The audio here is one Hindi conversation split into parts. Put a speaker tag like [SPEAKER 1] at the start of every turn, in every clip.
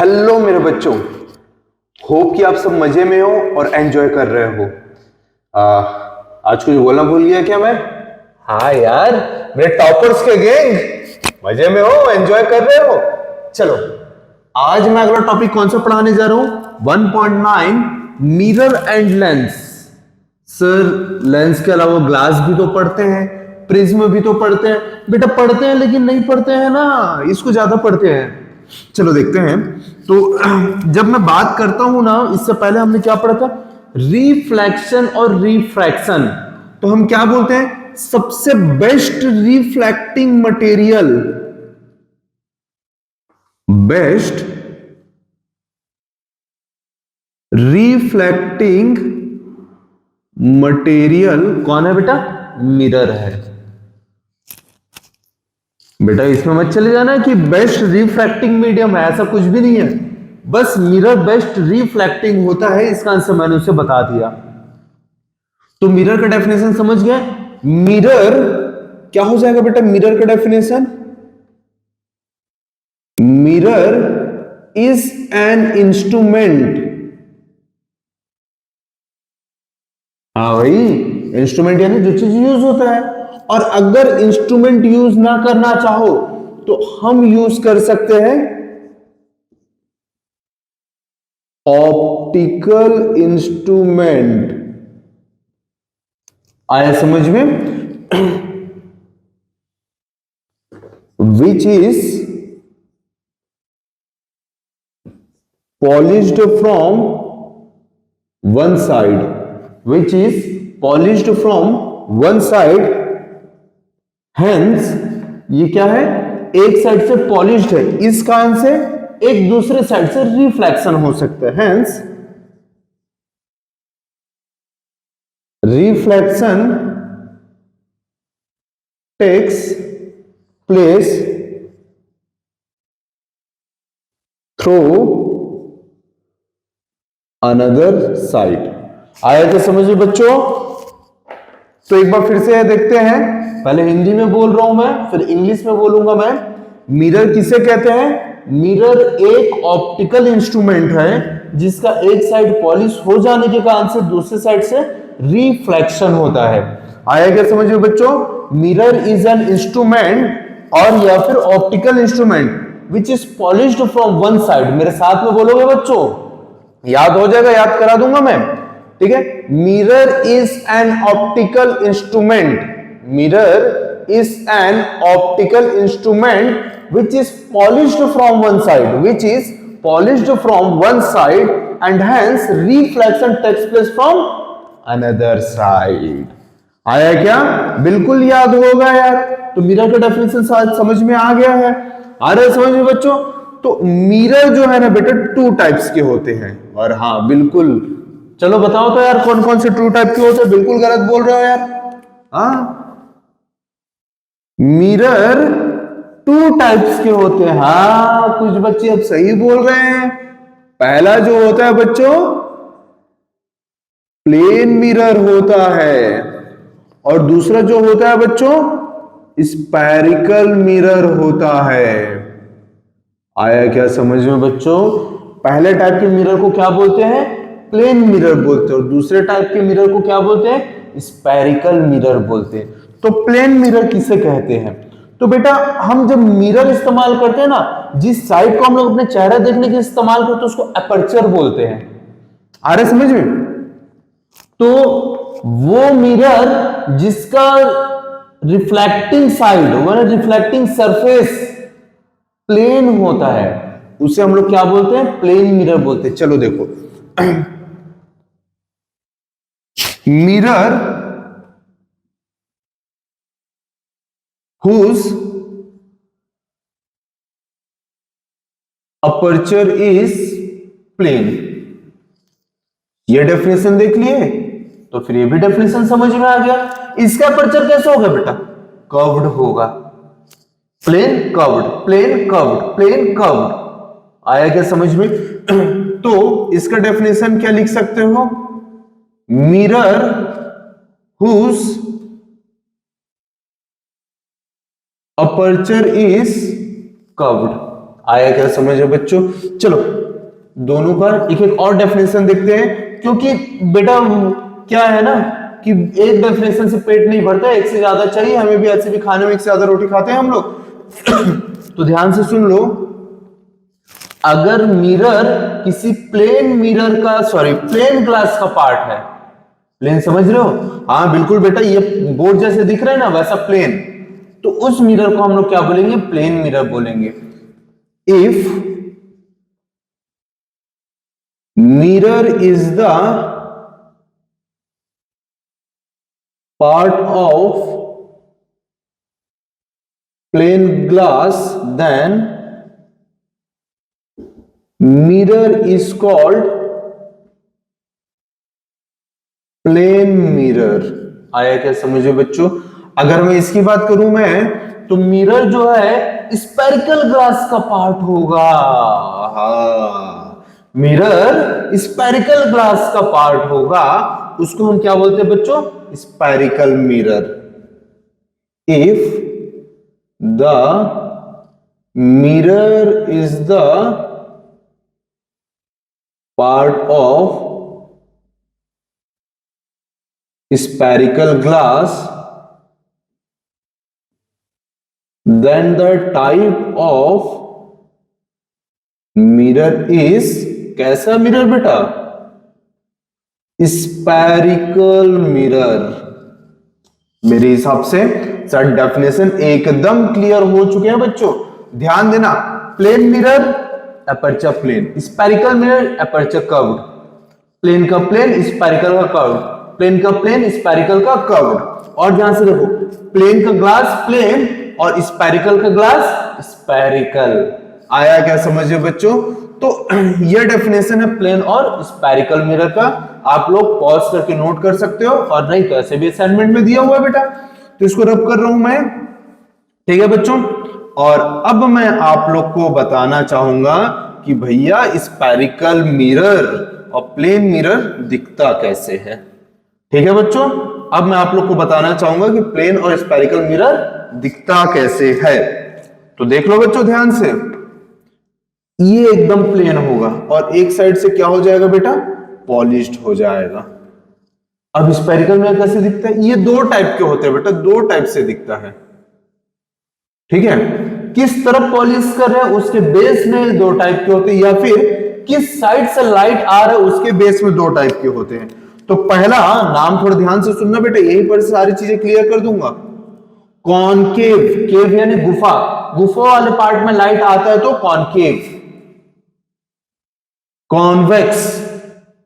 [SPEAKER 1] हेलो मेरे बच्चों, होप कि आप सब मजे में हो और एंजॉय कर रहे हो। आज कुछ बोलना भूल गया क्या मैं? हाँ यार, मेरे टॉपर्स के गैंग मजे में हो, एंजॉय कर रहे हो। चलो, आज मैं अगला टॉपिक कौन सा पढ़ाने जा रहा हूं? 1.9 mirror and lens. Sir, lens के अलावा ग्लास भी तो पढ़ते हैं, प्रिज्म भी तो पढ़ते हैं। बेटा पढ़ते हैं लेकिन नहीं पढ़ते हैं ना, इसको ज्यादा पढ़ते हैं। चलो देखते हैं। तो जब मैं बात करता हूं ना, इससे पहले हमने क्या पढ़ा था? रिफ्लेक्शन और रिफ्रैक्शन। तो हम क्या बोलते हैं? सबसे best reflecting material, best reflecting material कौन है बेटा? मिरर है। बेटा इसमें मत चले जाना कि बेस्ट रिफ्लेक्टिंग मीडियम है, ऐसा कुछ भी नहीं है। बस मिरर बेस्ट रिफ्लेक्टिंग होता है, इसका आंसर मैंने उसे बता दिया। तो मिरर का डेफिनेशन समझ गए? मिरर क्या हो जाएगा बेटा? मिरर का definition, mirror is an instrument. हाँ भाई, इंस्ट्रूमेंट यानी जो चीज यूज होता है। और अगर इंस्ट्रूमेंट यूज ना करना चाहो तो हम यूज कर सकते हैं ऑप्टिकल इंस्ट्रूमेंट। आया समझ में? Which is polished from one side, which is polished from one side, hence ये क्या है? एक साइड से पॉलिश्ड है, इस कारण से एक दूसरे साइड से रिफ्लेक्शन हो सकता है, hence reflection takes place through another side. आया तो समझ में बच्चों? तो एक बार फिर से देखते हैं। पहले हिंदी में बोल रहा हूं मैं, फिर इंग्लिश में बोलूंगा मैं। मिरर किसे कहते हैं? मिरर एक ऑप्टिकल इंस्ट्रूमेंट है जिसका एक साइड पॉलिश हो जाने के कारण से दूसरे साइड से रिफ्लेक्शन होता है। आया क्या समझ में बच्चों? मिरर इज एन इंस्ट्रूमेंट और या फिर optical instrument which is polished from one side. मेरे साथ में बोलोगे बच्चों? याद हो जाएगा, याद करा दूंगा मैं, ठीक है? Mirror is an optical instrument, mirror is an optical instrument which is polished from one side, which is polished from one side and hence reflection takes place from another side. आया क्या? बिल्कुल याद होगा यार। तो मिरर का डेफिनेशन समझ में आ गया है? आ रहा है समझ में बच्चों? तो मिरर जो है ना बेटा, टू टाइप्स के होते हैं। और हाँ बिल्कुल, चलो बताओ तो यार कौन कौन से टू टाइप के होते हैं? बिल्कुल गलत बोल रहे हो यार। हाँ, मिरर टू टाइप्स के होते हैं। हाँ, कुछ बच्चे अब सही बोल रहे हैं। पहला जो होता है बच्चों, प्लेन मिरर होता है, और दूसरा जो होता है बच्चों, स्फेरिकल मिरर होता है। आया क्या समझ में बच्चों? पहले टाइप के मिरर को क्या बोलते हैं? प्लेन मिरर बोलते हैं, और दूसरे टाइप के मिरर को क्या बोलते हैं? स्फेरिकल मिरर बोलते हैं। तो प्लेन मिरर किसे कहते हैं? तो बेटा हम जब मिरर इस्तेमाल करते हैं ना, जिस साइड को हम लोग अपने चेहरा देखने के इस्तेमाल करते हैं उसको अपर्चर बोलते हैं। आ रहे समझ में? तो वो मिरर जिसका रिफ्लेक्टिंग साइड माने रिफ्लेक्टिंग सरफेस प्लेन होता है, उसे हम लोग क्या बोलते हैं? प्लेन मिरर बोलते हैं। चलो देखो, mirror whose aperture is plane, ये डेफिनेशन देख लिए, तो फिर ये भी डेफिनेशन समझ में आ गया। इसका अपर्चर कैसा होगा बेटा? कर्व्ड होगा। Plane curved, plane curved, plane curved. आया क्या समझ में? तो इसका डेफिनेशन क्या लिख सकते हो? Mirror whose aperture is curved, आया क्या समझ में बच्चों? चलो दोनों का एक एक और डेफिनेशन देखते हैं, क्योंकि बेटा क्या है ना कि एक डेफिनेशन से पेट नहीं भरता, एक से ज्यादा चाहिए। हमें भी ऐसे भी खाने में एक से ज्यादा रोटी खाते हैं हम लोग। तो ध्यान से सुन लो, अगर मिरर किसी प्लेन मिरर का प्लेन ग्लास का पार्ट है, प्लेन समझ रहे हो? हाँ बिल्कुल बेटा, ये बोर्ड जैसे दिख रहा है ना वैसा प्लेन, तो उस मिरर को हम लोग क्या बोलेंगे? प्लेन मिरर बोलेंगे। If mirror is the part of plane glass, then mirror is called plane mirror. आया क्या समझ में बच्चों? अगर मैं इसकी बात करूं मैं, तो मिरर जो है स्पेरिकल ग्लास का पार्ट होगा। हाँ, मिरर स्पेरिकल ग्लास का पार्ट होगा, उसको हम क्या बोलते हैं बच्चों? Spherical mirror. If the mirror is the part of spherical glass, then the type of mirror is कैसा मिरर बेटा? Spherical mirror. मेरे हिसाब से सर डेफिनेशन एकदम क्लियर हो चुके हैं बच्चों। ध्यान देना, plane mirror aperture plane, spherical mirror aperture curved, plane का प्लेन स्पेरिकल का कर्व्ड, प्लेन का प्लेन स्पेरिकल का कर्व्ड। और ध्यान से देखो, प्लेन का ग्लास प्लेन और स्पेरिकल का ग्लास स्पेरिकल। आया क्या समझिए बच्चों? तो ये डेफिनेशन है प्लेन और स्पेरिकल मिरर का। आप लोग पॉज करके नोट कर सकते हो, और नहीं तो ऐसे भी असाइनमेंट में दिया हुआ है बेटा, तो इसको रब कर रहा हूं मैं। ठीक है बच्चों, और अब मैं आप लोग को बताना चाहूंगा कि भैया स्पेरिकल मिरर और प्लेन मिरर दिखता कैसे है। ठीक है बच्चों, अब मैं आप लोग को बताना चाहूंगा कि प्लेन और स्पेरिकल मिरर दिखता कैसे है। तो देख लो बच्चों ध्यान से, ये एकदम प्लेन होगा और एक साइड से क्या हो जाएगा बेटा? पॉलिश्ड हो जाएगा। अब स्पेरिकल मिरर कैसे दिखता है? ये दो टाइप के होते हैं बेटा, दो टाइप से दिखता है। ठीक है, किस तरफ पॉलिश कर रहे हैं उसके बेस में दो टाइप के होते हैं, या फिर किस साइड से लाइट आ रहा है उसके बेस में दो टाइप के होते हैं। तो पहला नाम थोड़ा ध्यान से सुनना बेटा, यहीं पर सारी चीजें क्लियर कर दूंगा। कॉनकेव, केव यानी गुफा, गुफा वाले पार्ट में लाइट आता है तो कॉनकेव। कॉन्वेक्स,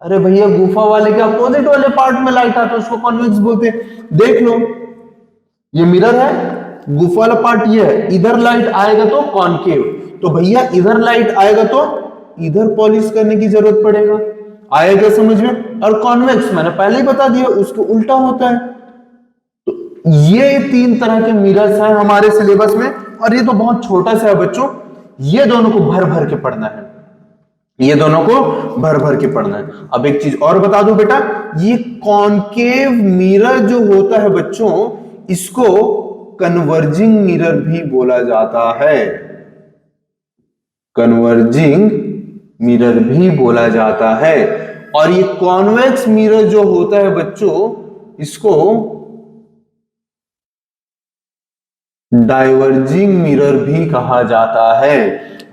[SPEAKER 1] अरे भैया गुफा वाले के अपोजिट वाले पार्ट में लाइट आता है उसको कॉन्वेक्स बोलते हैं। देख लो, ये मिरर है, गुफा वाला पार्ट ये है, इधर लाइट आएगा तो कॉनकेव, तो भैया इधर लाइट आएगा तो इधर पॉलिश करने की जरूरत पड़ेगा। आएगा समझ में? और कॉन्वेक्स मैंने पहले ही बता दिया उसको उल्टा होता है। तो ये तीन तरह के मिरर्स हैं हमारे सिलेबस में, और ये तो बहुत छोटा सा है बच्चों, ये दोनों को भर भर के पढ़ना है, ये दोनों को भर भर के पढ़ना है। अब एक चीज और बता दूं बेटा, ये कॉनकेव मिरर जो होता है बच्चों, इसको कन्वर्जिंग मिरर भी बोला जाता है, कन्वर्जिंग मिरर भी बोला जाता है। और ये कॉन्वेक्स मिरर जो होता है बच्चों, इसको डाइवर्जिंग मिरर भी कहा जाता है।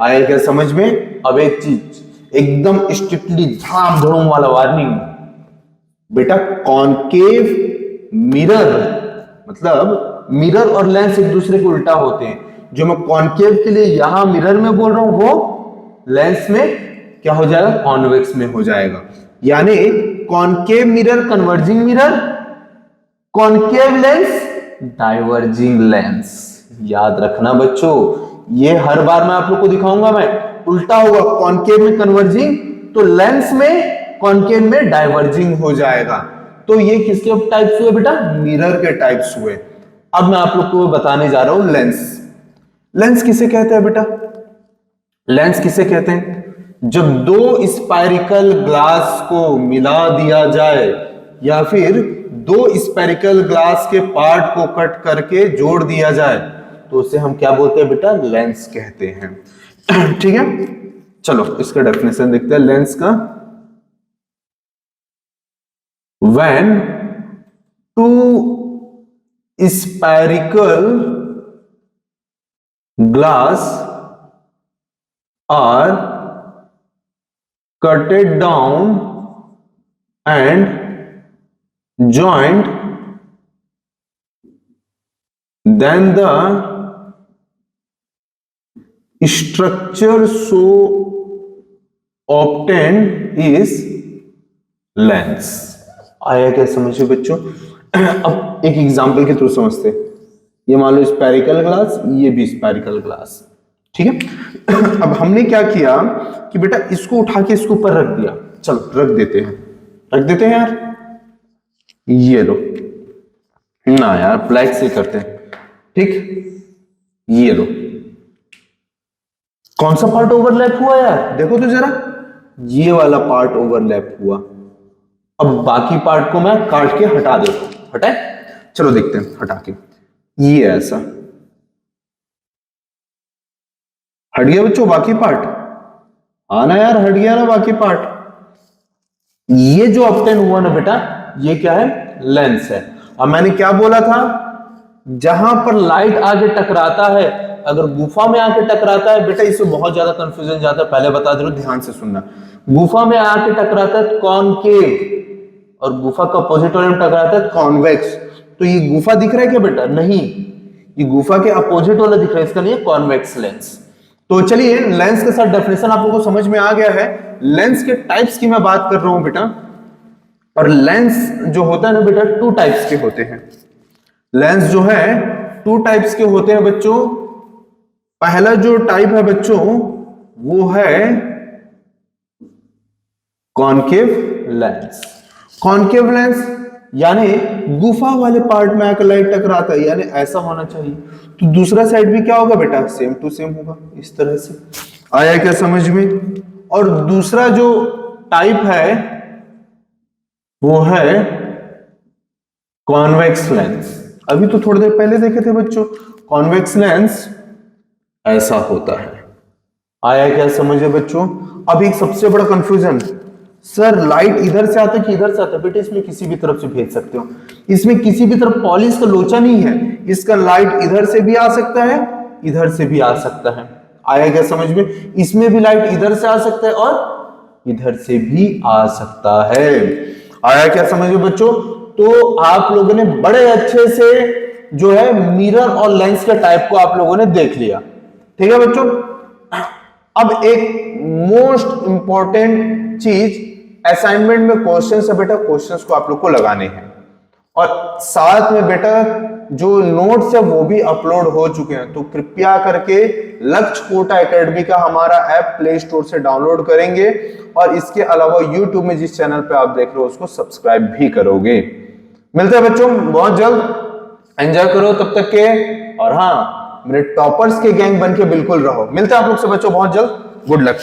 [SPEAKER 1] आया क्या समझ में? अब एक चीज एकदम स्ट्रिक्टली धाम धड़ों वाला वार्निंग बेटा, कॉनकेव मिरर मतलब मिरर और लेंस एक दूसरे के उल्टा होते हैं। जो मैं कॉनकेव के लिए यहां मिरर में बोल रहा हूं, वो लेंस में क्या हो जाएगा? कॉन्वेक्स में हो जाएगा। यानी concave mirror converging mirror, concave lens diverging lens. याद रखना बच्चों, ये हर बार मैं आप लोग को दिखाऊंगा, मैं उल्टा होगा, कॉनकेव में कन्वर्जिंग तो लेंस में कॉनकेव में डाइवर्जिंग हो जाएगा। तो ये किसके टाइप्स हुए बेटा? मिरर के टाइप्स हुए। अब मैं आप लोग को बताने जा रहा हूं लेंस। लेंस किसे कहते हैं बेटा? लेंस किसे कहते हैं? जब दो स्पाइरिकल ग्लास को मिला दिया जाए, या फिर दो स्पेरिकल ग्लास के पार्ट को कट करके जोड़ दिया जाए, तो उसे हम क्या बोलते हैं बेटा? लेंस कहते हैं। ठीक है, चलो इसका डेफिनेशन देखते हैं लेंस का। When two spherical glass are cutted down and joined, then the structure so obtained is lens। आया क्या समझिए बच्चों? अब एक एग्जांपल के थ्रू समझते हैं। ये मान लो स्फेरिकल ग्लास, ये भी स्फेरिकल ग्लास, ठीक है। अब हमने क्या किया कि बेटा इसको उठा के इसके ऊपर रख दिया, चलो रख देते हैं यार, ये लो ना यार, ब्लैक से करते हैं, ठीक, ये लो, कौन सा पार्ट ओवरलैप हुआ यार, देखो तो जरा, ये वाला पार्ट ओवरलैप हुआ। अब बाकी पार्ट को मैं काट के हटा देता हूं, हटाए, चलो देखते हैं हटा के, ये ऐसा हट गया बच्चों बाकी पार्ट, आना यार, हट गया ना बाकी पार्ट। ये जो ऑब्टेन हुआ ना बेटा, ये क्या है, लेंस है। अब मैंने क्या बोला था, जहां पर लाइट आके टकराता है, अगर गुफा में आके टकराता है बेटा, इससे बहुत ज्यादा कंफ्यूजन जाता है, पहले बता दे रहा हूं, ध्यान से सुनना। गुफा में आके टकराता है कॉनकेव, और गुफा का अपोजिट वाले में टकराता है कॉन्वेक्स। तो ये गुफा दिख रहा है क्या बेटा, नहीं, ये गुफा के अपोजिट वाला दिख रहा है, इसका नहीं है कॉन्वेक्स लेंस। तो चलिए लेंस के साथ डेफिनेशन आप लोगों को समझ में आ गया है। लेंस के टाइप्स की मैं बात कर रहा हूं बेटा, और लेंस जो होता है ना बेटा, टू टाइप्स के होते हैं। लेंस जो है टू टाइप्स के होते हैं बच्चों। पहला जो टाइप है बच्चों, वो है कॉनकेव लेंस। कॉनकेव लेंस यानी गुफा वाले पार्ट में आकर लाइट टकराता है, यानी ऐसा होना चाहिए, तो दूसरा साइड भी क्या होगा बेटा, सेम टू सेम होगा, इस तरह से। आया क्या समझ में? और दूसरा जो टाइप है वो है कॉन्वेक्स लेंस। अभी तो थोड़ी देर पहले देखे थे बच्चों, कॉन्वेक्स लेंस ऐसा होता है। आया क्या समझ में बच्चों? अब एक सबसे बड़ा कंफ्यूजन, सर लाइट इधर से आता है कि इधर से आता है? बेटा इसमें किसी भी तरफ से भेज सकते हो, इसमें किसी भी तरफ पॉलिश का लोचा नहीं है, इसका लाइट इधर से भी आ सकता है, इधर से भी आ सकता है। आया क्या समझ में? इसमें भी लाइट इधर से आ सकता है और इधर से भी आ सकता है। आया क्या समझ में बच्चों? तो आप लोगों ने बड़े अच्छे से जो है मिरर और लेंस के टाइप को आप लोगों ने देख लिया, ठीक है बच्चों। अब एक मोस्ट इंपॉर्टेंट चीज, असाइनमेंट में क्वेश्चंस है बेटा, क्वेश्चंस को आप लोग को लगाने हैं, और साथ में बेटा जो नोट्स है वो भी अपलोड हो चुके हैं। तो कृपया करके लक्ष्य कोटा एकेडमी का हमारा ऐप प्ले स्टोर से डाउनलोड करेंगे, और इसके अलावा यूट्यूब में जिस चैनल पे आप देख रहे हो उसको सब्सक्राइब भी करोगे। मिलते हैं बच्चों बहुत जल्द, एंजॉय करो तब तक के, और हाँ मेरे टॉपर्स के गैंग बन के बिल्कुल रहो। मिलते हैं आप लोग से बच्चों बहुत जल्द, गुड लक।